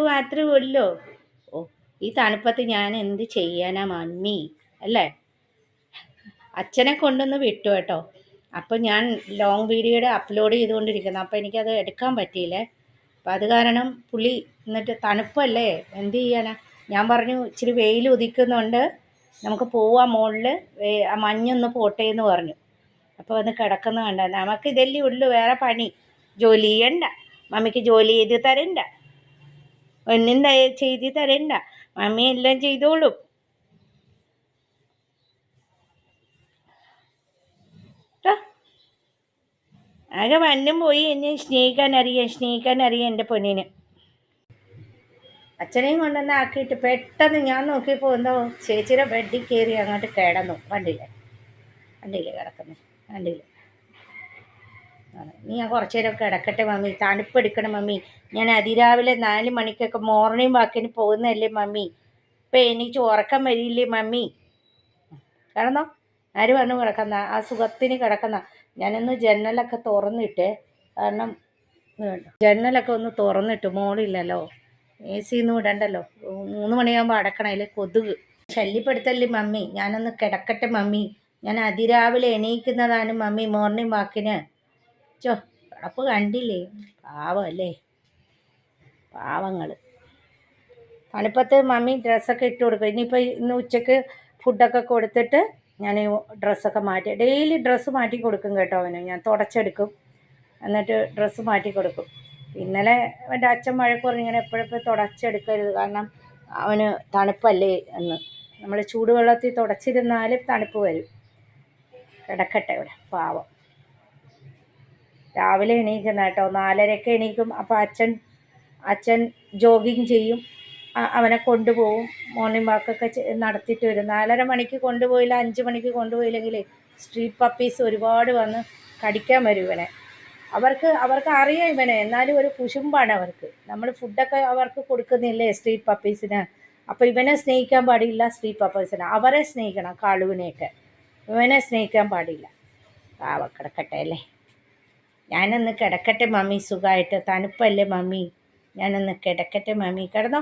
തണുപ്പ് മാത്രമേ ഉള്ളൂ. ഓ, ഈ തണുപ്പത്ത് ഞാൻ എന്ത് ചെയ്യാനാ മമ്മി, അല്ലേ? അച്ഛനെ കൊണ്ടൊന്ന് വിട്ടു കേട്ടോ. അപ്പോൾ ഞാൻ ലോങ് വീഡിയോയുടെ അപ്ലോഡ് ചെയ്തുകൊണ്ടിരിക്കുന്നത്, അപ്പോൾ എനിക്കത് എടുക്കാൻ പറ്റിയില്ലേ. അപ്പോൾ അത് കാരണം പുള്ളി എന്നിട്ട് തണുപ്പല്ലേ എന്ത് ചെയ്യാനാ, ഞാൻ പറഞ്ഞു ഇച്ചിരി വെയിൽ ഉദിക്കുന്നുണ്ട്, നമുക്ക് പോവാം മുകളിൽ, മഞ്ഞൊന്ന് പോട്ടെ എന്ന് പറഞ്ഞു. അപ്പോൾ വന്ന് കിടക്കുന്ന കണ്ട, നമുക്ക് ഇതല്ലേ ഉള്ളൂ വേറെ പണി, ജോലി ചെയ്യണ്ട, മമ്മിക്ക് ജോലി ചെയ്ത് തരണ്ട, ഒന്നും ചെയ്ത് തരണ്ട, മമ്മി എല്ലാം ചെയ്തോളും. ആകെ വന്നും പോയി എന്നെ സ്നേഹിക്കാൻ അറിയാം എൻ്റെ പൊന്നിന്. അച്ഛനെയും കൊണ്ടുവന്ന് ആക്കിയിട്ട് പെട്ടെന്ന് ഞാൻ നോക്കിയപ്പോൾ എന്തോ ചേച്ചിയുടെ ബെഡിൽ കയറി അങ്ങോട്ട് കിടന്നു. കണ്ടില്ലേ കിടക്കുന്നു, കണ്ടില്ലേ? നീ ഞാൻ കുറച്ച് നേരമൊക്കെ കിടക്കട്ടെ മമ്മി, തണുപ്പെടുക്കണം മമ്മി, ഞാൻ അതിരാവിലെ 4 മണിക്കൊക്കെ മോർണിംഗ് വാക്കിന് പോകുന്നതല്ലേ മമ്മി, ഇപ്പം എനിക്ക് ഉറക്കം വരില്ലേ മമ്മി? കിടന്നോ, ആര് പറഞ്ഞു കിടക്കുന്ന, ആ സുഖത്തിന് കിടക്കുന്ന. ഞാനൊന്ന് ജനലൊക്കെ തുറന്നിട്ടേ, കാരണം ജനലൊക്കെ ഒന്ന് തുറന്നിട്ട്, മോളില്ലല്ലോ, AC ഒന്നും ഇടണ്ടല്ലോ, 3 മണിയാകുമ്പോൾ അടക്കണം, അതിൽ കൊതുക്. ശല്യപ്പെടുത്തല്ലേ മമ്മി, ഞാനൊന്ന് കിടക്കട്ടെ മമ്മി, ഞാൻ അതിരാവിലെ എണീക്കുന്നതാണ് മമ്മി മോർണിംഗ് വാക്കിന്. കിടപ്പ് കണ്ടില്ലേ, പാവമല്ലേ, പാവങ്ങൾ. തണുപ്പത്ത് മമ്മി ഡ്രസ്സൊക്കെ ഇട്ട് കൊടുക്കും. ഇനിയിപ്പോൾ ഇന്ന് ഉച്ചയ്ക്ക് ഫുഡൊക്കെ കൊടുത്തിട്ട് ഞാൻ ഡ്രസ്സൊക്കെ മാറ്റി, ഡെയിലി ഡ്രസ്സ് മാറ്റി കൊടുക്കും കേട്ടോ അവന്. ഞാൻ തുടച്ചെടുക്കും, എന്നിട്ട് ഡ്രസ്സ് മാറ്റി കൊടുക്കും. ഇന്നലെ എൻ്റെ അച്ഛൻ വഴക്ക് പറഞ്ഞു, ഇങ്ങനെ എപ്പോഴെപ്പോഴും തുടച്ചെടുക്കരുത്, കാരണം അവന് തണുപ്പല്ലേ എന്ന്. നമ്മൾ ചൂടുവെള്ളത്തിൽ തുടച്ചിരുന്നാലും തണുപ്പ് വരും. കിടക്കട്ടെ ഇവിടെ, പാവം. രാവിലെ എണീക്കുന്ന കേട്ടോ, 4:30ക്ക് എണീക്കും. അപ്പോൾ അച്ഛൻ ജോഗിങ് ചെയ്യും, അവനെ കൊണ്ടുപോകും, മോർണിംഗ് വാക്കൊക്കെ നടത്തിയിട്ട് വരും. 4:30 മണിക്ക് കൊണ്ടുപോയില്ല, 5 മണിക്ക് കൊണ്ടുപോയില്ലെങ്കിൽ സ്ട്രീറ്റ് പപ്പീസ് ഒരുപാട് വന്ന് കടിക്കാൻ വരും ഇവനെ. അവർക്ക് അറിയാം ഇവനെ, എന്നാലും ഒരു കുശുമ്പാണ് അവർക്ക്. നമ്മൾ ഫുഡൊക്കെ അവർക്ക് കൊടുക്കുന്നില്ലേ സ്ട്രീറ്റ് പപ്പീസിന്, അപ്പോൾ ഇവനെ സ്നേഹിക്കാൻ പാടില്ല സ്ട്രീറ്റ് പപ്പീസിന്, അവരെ സ്നേഹിക്കണം, കാളുവിനെയൊക്കെ. ഇവനെ സ്നേഹിക്കാൻ പാടില്ല. കിടക്കട്ടെ അല്ലേ, ഞാനൊന്ന് കിടക്കട്ടെ മമ്മി, സുഖമായിട്ട്. തണുപ്പല്ലേ മമ്മി, ഞാനൊന്ന് കിടക്കട്ടെ മമ്മി. കിടന്നോ.